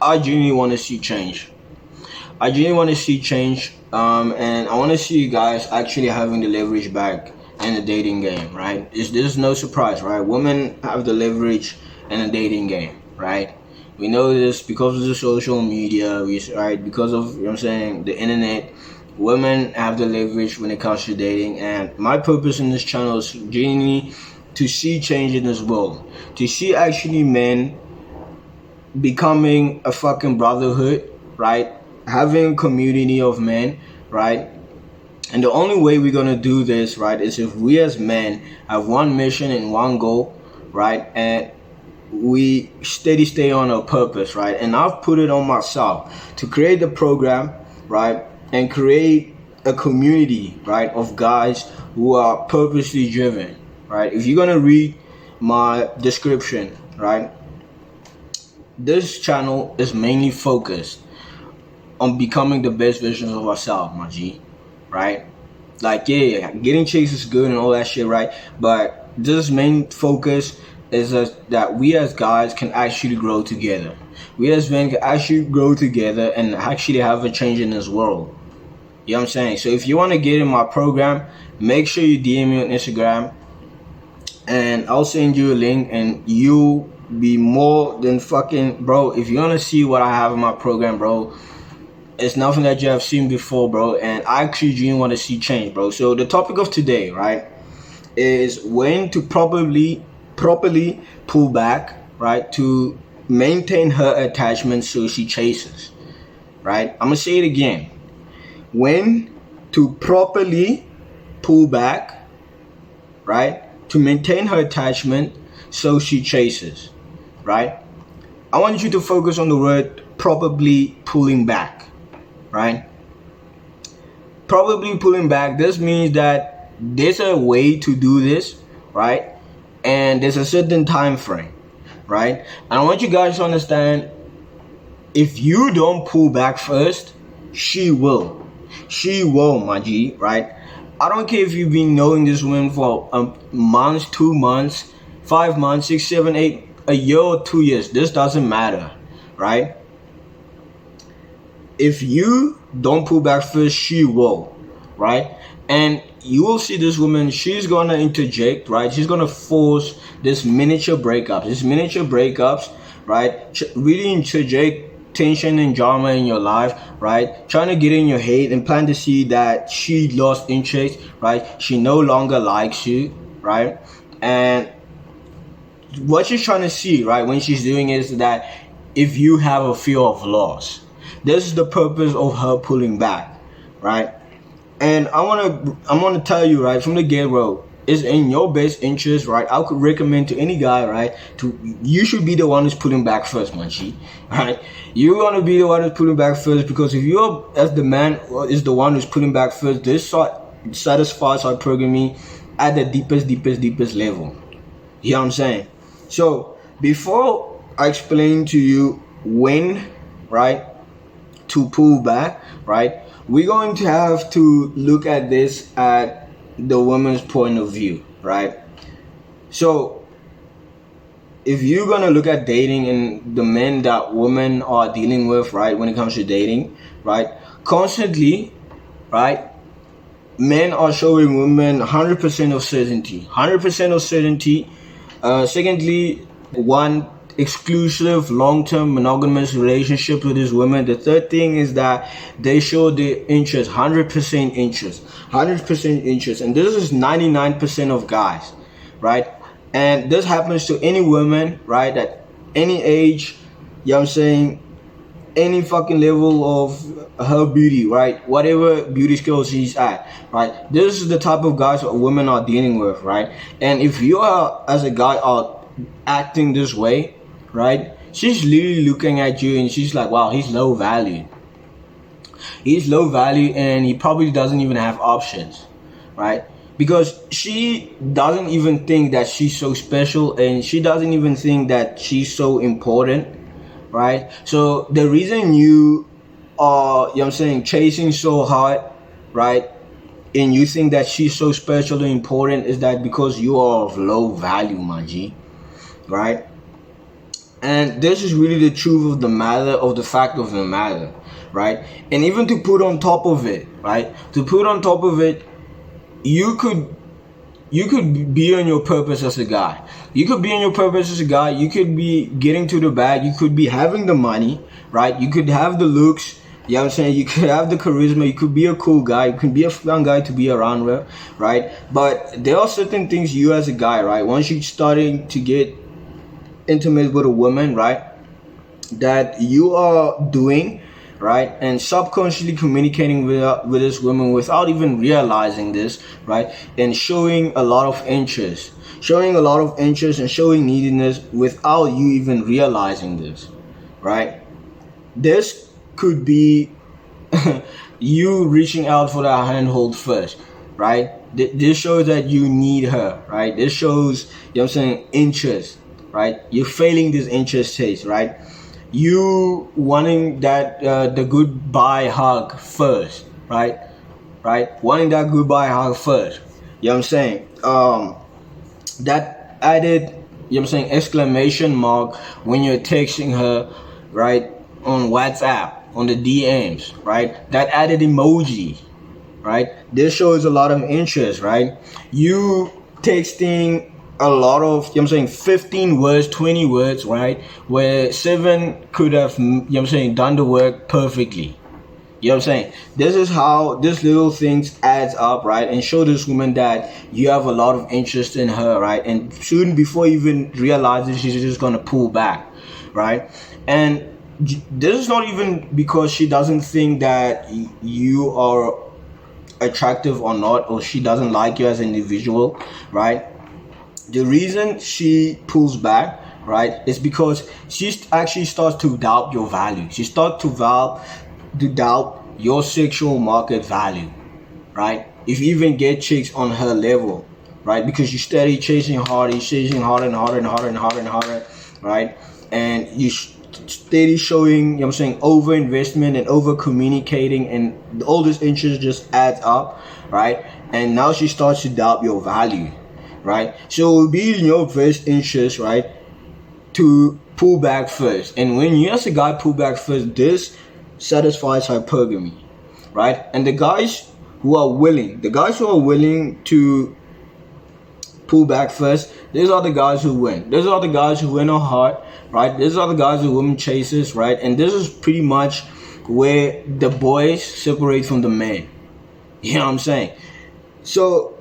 I genuinely want to see change. I genuinely want to see change, and I want to see you guys actually having the leverage back in the dating game, right? This is no surprise, right? Women have the leverage in the dating game, right? We know this because of the social media, right? Because of, you know what I'm saying, the internet. Women have the leverage when it comes to dating, and my purpose in this channel is genuinely to see change in this world, to see actually men becoming a fucking brotherhood, right? Having a community of men, right? And the only way we're gonna do this, right, is if we as men have one mission and one goal, right? And we steady stay on our purpose, right? And I've put it on myself to create the program, right? And create a community, right, of guys who are purposely driven, right? If you're gonna read my description, right, this channel is mainly focused on becoming the best versions of ourselves, my G, right? Like, yeah, getting chicks is good and all that shit, right? But this main focus is that we as guys can actually grow together. We as men can actually grow together and actually have a change in this world. You know what I'm saying? So if you want to get in my program, make sure you DM me on Instagram and I'll send you a link and you'll be more than fucking, bro. If you want to see what I have in my program, bro, it's nothing that you have seen before, bro. And I actually genuinely want to see change, bro. So the topic of today, right, is when to properly pull back, right, to maintain her attachment so she chases, right? I'm gonna say it again. When to properly pull back, right, to maintain her attachment so she chases, right? I want you to focus on the word probably pulling back, right? Probably pulling back. This means that there's a way to do this, right? And there's a certain time frame, right? And I want you guys to understand, if you don't pull back first, she will. She will, my G, right? I don't care if you've been knowing this woman for months, 2 months, 5 months, 6, 7, 8, a year or 2 years. This doesn't matter, right? If you don't pull back first, she will, right? And you will see this woman, she's gonna interject, right? She's gonna force this miniature breakups, right? Really interject tension and drama in your life, right? Trying to get in your head and plan to see that she lost interest, right? She no longer likes you, right? And what she's trying to see, right, when she's doing is that if you have a fear of loss, this is the purpose of her pulling back, right? And I wanna tell you, right, from the get-go, it's in your best interest, right? I could recommend to any guy, right, you should be the one who's pulling back first, man, right? You want to be the one who's pulling back first, because if you're, as the man is the one who's pulling back first, this satisfies our programming at the deepest level. You know what I'm saying? So before I explain to you when, right, to pull back, right, we're going to have to look at this at the woman's point of view, right? So if you're gonna look at dating and the men that women are dealing with, right, when it comes to dating, right, constantly, right, men are showing women 100% of certainty, 100% of certainty. Secondly, one exclusive long-term monogamous relationship with these women. The third thing is that they show their interest, 100% interest, 100% interest, and this is 99% of guys, right? And this happens to any woman, right, at any age, you know what I'm saying, any fucking level of her beauty, right, whatever beauty skills she's at, right? This is the type of guys that women are dealing with, right? And if you are, as a guy, are acting this way, right, she's literally looking at you and she's like, wow, he's low value, and he probably doesn't even have options, right? Because she doesn't even think that she's so special, and she doesn't even think that she's so important, right? So the reason you are, you know what I'm saying, chasing so hard, right, and you think that she's so special and important, is that because you are of low value, my G, right? And this is really the truth of the matter, of the fact of the matter, right? And even to put on top of it, right? To put on top of it, you could be on your purpose as a guy. You could be on your purpose as a guy. You could be getting to the bag. You could be having the money, right? You could have the looks. You know what I'm saying? You could have the charisma. You could be a cool guy. You could be a fun guy to be around with, right? But there are certain things you as a guy, right? Once you're starting to get intimate with a woman, right? That you are doing, right, and subconsciously communicating with this woman without even realizing this, right, and showing a lot of interest, and showing neediness without you even realizing this, right? This could be you reaching out for that handhold first, right? This shows that you need her, right? This shows, you know what I'm saying, interest, right? You're failing this interest taste, right? You wanting that the goodbye hug first, right? Wanting that goodbye hug first. You know what I'm saying? That added, you know what I'm saying, exclamation mark when you're texting her, right, on WhatsApp, on the DMs, right? That added emoji, right? This shows a lot of interest, right? You texting a lot of, you know what I'm saying, 15 words, 20 words, right? Where 7 could have, you know what I'm saying, done the work perfectly. You know what I'm saying? This is how this little things adds up, right? And show this woman that you have a lot of interest in her, right? And soon before you even realize it, she's just gonna pull back, right? And this is not even because she doesn't think that you are attractive or not, or she doesn't like you as an individual, right? The reason she pulls back, right, is because she actually starts to doubt your value. She starts to doubt your sexual market value, right? If you even get chicks on her level, right? Because you steady chasing hard, you're chasing harder and harder and harder and harder and harder, right? And you steady showing, you know what I'm saying, over investment and over communicating, and all this interest just adds up, right? And now she starts to doubt your value, right? So it will be in your best interest, right, to pull back first. And when you as a guy pull back first, this satisfies hypergamy, right? And the guys who are willing to pull back first, these are the guys who win. These are the guys who win her heart, right? These are the guys who women chases, right? And this is pretty much where the boys separate from the men. You know what I'm saying? So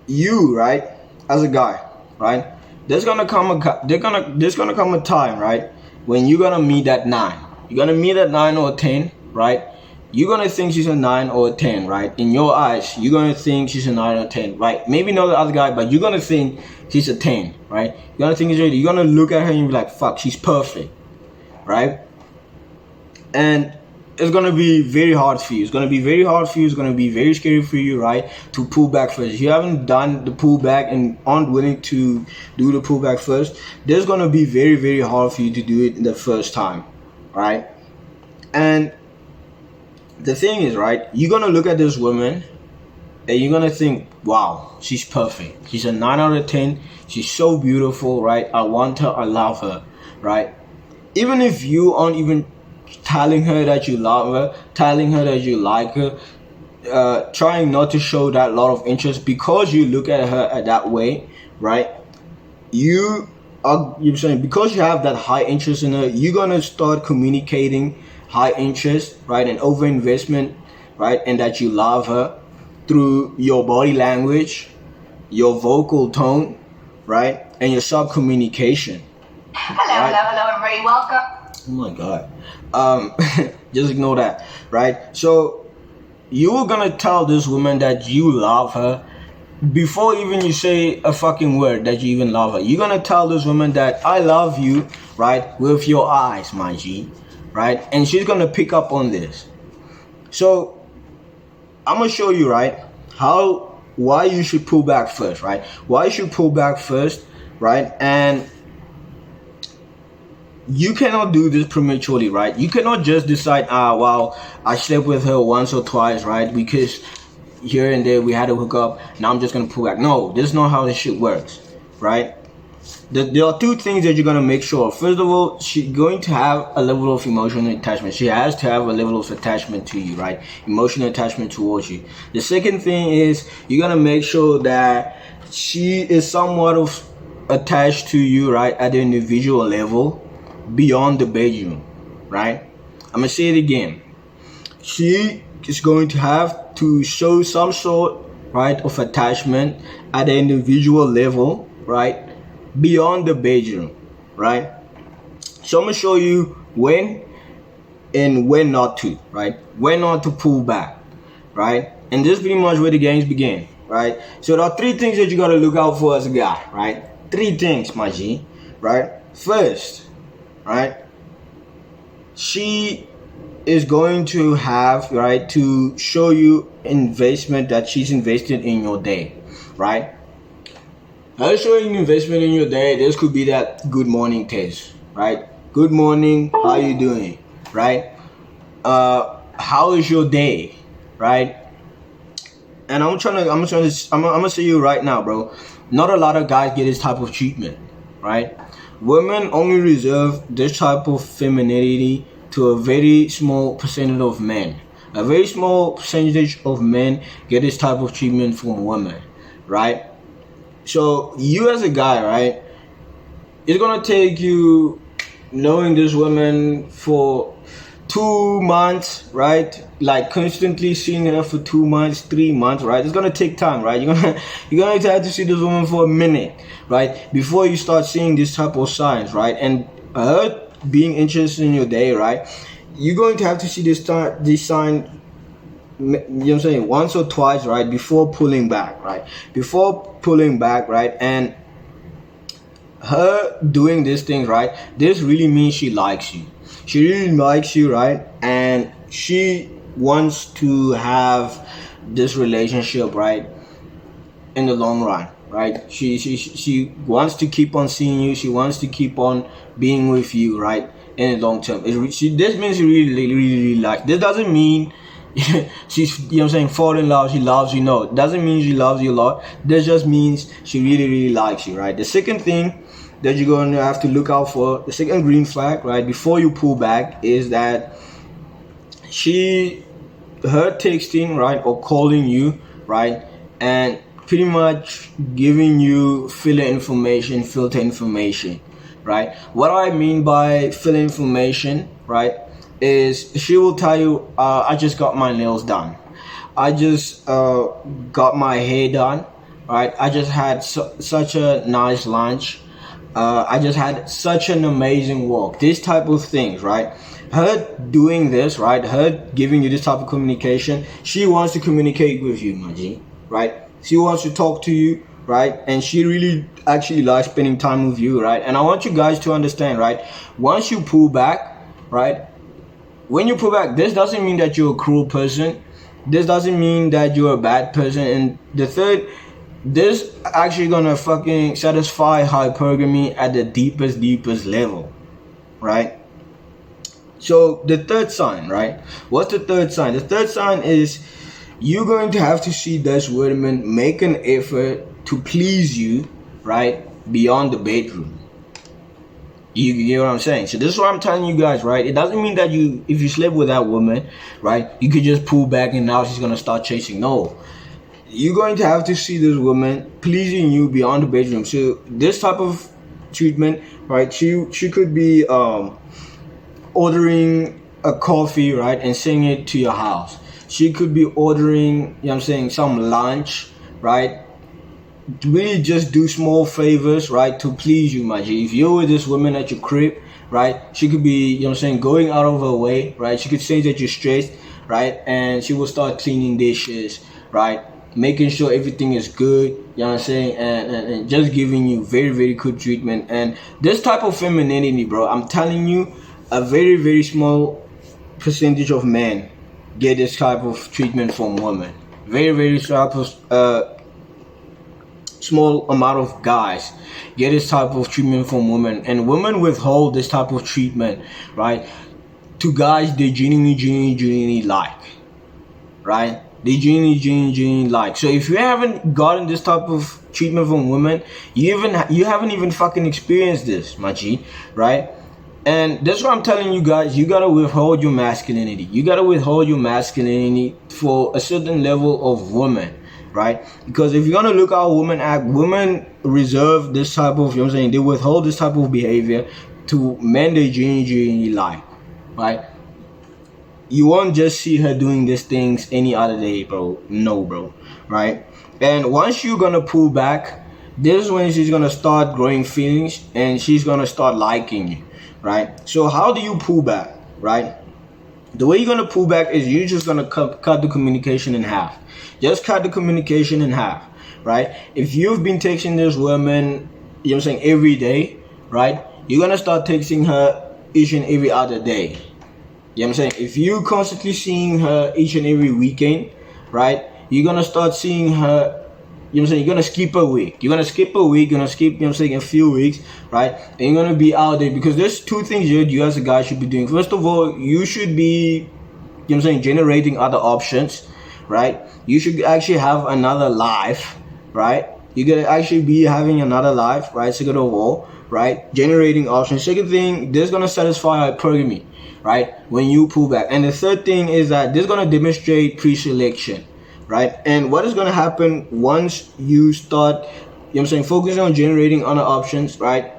you, right, as a guy, right, there's gonna come a time, right, when you're gonna meet that 9. You're gonna meet that 9 or 10, right? You're gonna think she's a 9 or a 10, right? In your eyes, you're gonna think she's a 9 or 10, right? Maybe not the other guy, but you're gonna think she's a 10, right? You're gonna look at her and be like, fuck, she's perfect, right? And it's gonna be very hard for you. It's gonna be very hard for you. It's gonna be very scary for you, right? To pull back first. If you haven't done the pullback and aren't willing to do the pullback first, there's gonna be very, very hard for you to do it the first time, right? And the thing is, right, you're gonna look at this woman and you're gonna think, wow, she's perfect. She's a 9 out of 10. She's so beautiful, right? I want her. I love her, right? Even if you aren't even telling her that you love her, telling her that you like her, trying not to show that lot of interest because you look at her at that way, right? You're saying because you have that high interest in her, you're gonna start communicating high interest, right, and over investment, right, and that you love her through your body language, your vocal tone, right, and your sub communication. Hello, hello, everybody. Welcome. Oh my god. Just ignore that, right? So you're gonna tell this woman that you love her before even you say a fucking word that you even love her. You're gonna tell this woman that I love you, right, with your eyes, my G, right? And she's gonna pick up on this. So I'm gonna show you, right, why you should pull back first, right? Why you should pull back first, right? And you cannot do this prematurely, right? You cannot just decide, well, I slept with her once or twice, right? Because here and there we had to hook up. Now I'm just gonna pull back. No, this is not how this shit works, right? there are two things that you're gonna make sure. First of all, she's going to have a level of emotional attachment. She has to have a level of attachment to you, right? Emotional attachment towards you. The second thing is you're gonna make sure that she is somewhat of attached to you, right, at the individual level, beyond the bedroom, right? I'm gonna say it again. She is going to have to show some sort, right, of attachment at the individual level, right, beyond the bedroom, right? So I'm gonna show you when and when not to, right? When not to pull back, right? And this is pretty much where the games begin, right? So there are three things that you gotta look out for as a guy, right? Three things, my G, right? First, right, she is going to have, right, to show you investment, that she's invested in your day, right? Her showing investment in your day, this could be that good morning text, right? Good morning, how you doing, right? How is your day, right? And I'm gonna say you right now, bro. Not a lot of guys get this type of treatment, right? Women only reserve this type of femininity to a very small percentage of men. A very small percentage of men get this type of treatment from women, right? So you as a guy, right, it's gonna take you knowing this woman for 2 months, right? Like constantly seeing her for 2 months, 3 months, right? It's gonna take time, right? You're gonna have to see this woman for a minute, right? Before you start seeing this type of signs, right? And her being interested in your day, right? You're going to have to see this sign, you know what I'm saying, once or twice, right, before pulling back, right? Before pulling back, right? And her doing this thing, right, this really means she likes you. She really likes you, right? And she wants to have this relationship, right, in the long run, right? She wants to keep on seeing you. She wants to keep on being with you, right, in the long term. This means she really like. This doesn't mean she's, you know what I'm saying, fall in love, she loves you. No, it doesn't mean she loves you a lot. This just means she really likes you, right? The second thing that you're going to have to look out for, the second green flag, right, before you pull back, is that her texting, right, or calling you, right, and pretty much giving you filter information, right? What I mean by filter information, right, is she will tell you, I just got my nails done, I just got my hair done, right? I just had such a nice lunch, I just had such an amazing walk. This type of things, right? Her doing this, right? Her giving you this type of communication. She wants to communicate with you, my G, right? She wants to talk to you, right? And she really actually likes spending time with you, right? And I want you guys to understand, right? Once you pull back, right? When you pull back, this doesn't mean that you're a cruel person. This doesn't mean that you're a bad person. And the third, this actually gonna fucking satisfy hypergamy at the deepest level, right? So the third sign, right? What's the third sign? The third sign is you're going to have to see this woman make an effort to please you, right, beyond the bedroom. You get what I'm saying? So this is what I'm telling you guys, right? It doesn't mean that if you sleep with that woman, right, you could just pull back and now she's gonna start chasing. No. You're going to have to see this woman pleasing you beyond the bedroom. So this type of treatment, right? She could be ordering a coffee, right, and sending it to your house. She could be ordering, you know what I'm saying, some lunch, right? Really just do small favors, right, to please you, my G. If you're with this woman at your crib, right, she could be, you know what I'm saying, going out of her way, right? She could say that you're stressed, right? And she will start cleaning dishes, right? Making sure everything is good, you know what I'm saying, and just giving you very good treatment. And this type of femininity, bro, I'm telling you, a very small percentage of men get this type of treatment from women. Very small amount of guys get this type of treatment from women, and women withhold this type of treatment, right, to guys they genuinely like, right? they genuinely like. So if you haven't gotten this type of treatment from women, you haven't even fucking experienced this, my G, right? And that's what I'm telling you guys. You gotta withhold your masculinity. You gotta withhold your masculinity for a certain level of woman, right? Because if you're gonna look how women act, women reserve this type of, you know what I'm saying, they withhold this type of behavior to men they genuinely like, right? You won't just see her doing these things any other day, bro. No, bro, right? And once you're gonna pull back, this is when she's gonna start growing feelings and she's gonna start liking you, right? So how do you pull back, right? The way you're gonna pull back is you're just gonna cut the communication in half. Just cut the communication in half, right? If you've been texting this woman, you know what I'm saying, every day, right? You're gonna start texting her each and every other day. You know what I'm saying? If you constantly seeing her each and every weekend, right? You're gonna start seeing her, you know what I'm saying? You're gonna skip a week. You're gonna skip a week, you're gonna skip, you know what I'm saying, a few weeks, right? And you're gonna be out there because there's two things you as a guy should be doing. First of all, you should be, you know what I'm saying, generating other options, right? You should actually have another life, right? You're gonna actually be having another life, right? Second of all, right? Generating options. Second thing, this is gonna satisfy hypergamy, right? When you pull back. And the third thing is that this is gonna demonstrate pre-selection, right? And what is gonna happen once you start, you know what I'm saying, focusing on generating other options, right?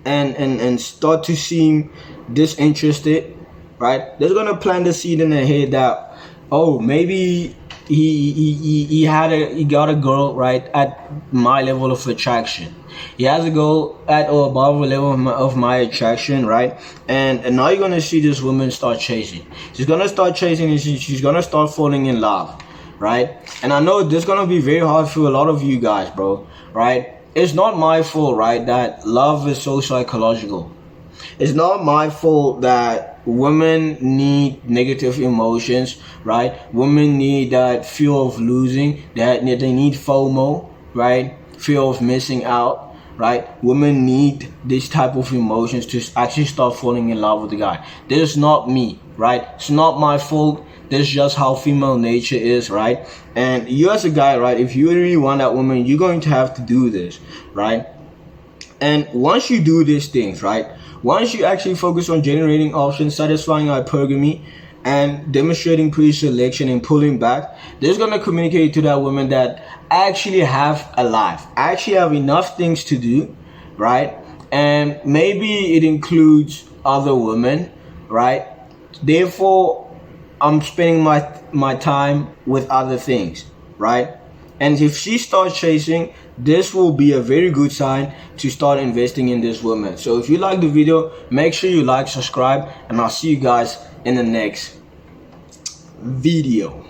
And start to seem disinterested, right? They're gonna plant the seed in their head that, oh, maybe he got a girl, right, at my level of attraction. He has a girl at or above a level of my attraction, right? And now you're gonna see this woman start chasing. She's gonna start chasing and she's gonna start falling in love, right? And I know this is gonna be very hard for a lot of you guys, bro, right? It's not my fault, right, that love is so psychological. It's not my fault that women need negative emotions, right? Women need that fear of losing, that they need FOMO, right? Fear of missing out, right? Women need this type of emotions to actually start falling in love with the guy. This is not me, right? It's not my fault. This is just how female nature is, right? And you as a guy, right, if you really want that woman, you're going to have to do this, right? And once you do these things, right, once you actually focus on generating options, satisfying hypergamy, and demonstrating pre-selection and pulling back, this is going to communicate to that woman that I actually have a life. I actually have enough things to do, right? And maybe it includes other women, right? Therefore, I'm spending my time with other things, right? And if she starts chasing, this will be a very good sign to start investing in this woman. So if you like the video, make sure you like, subscribe, and I'll see you guys in the next video.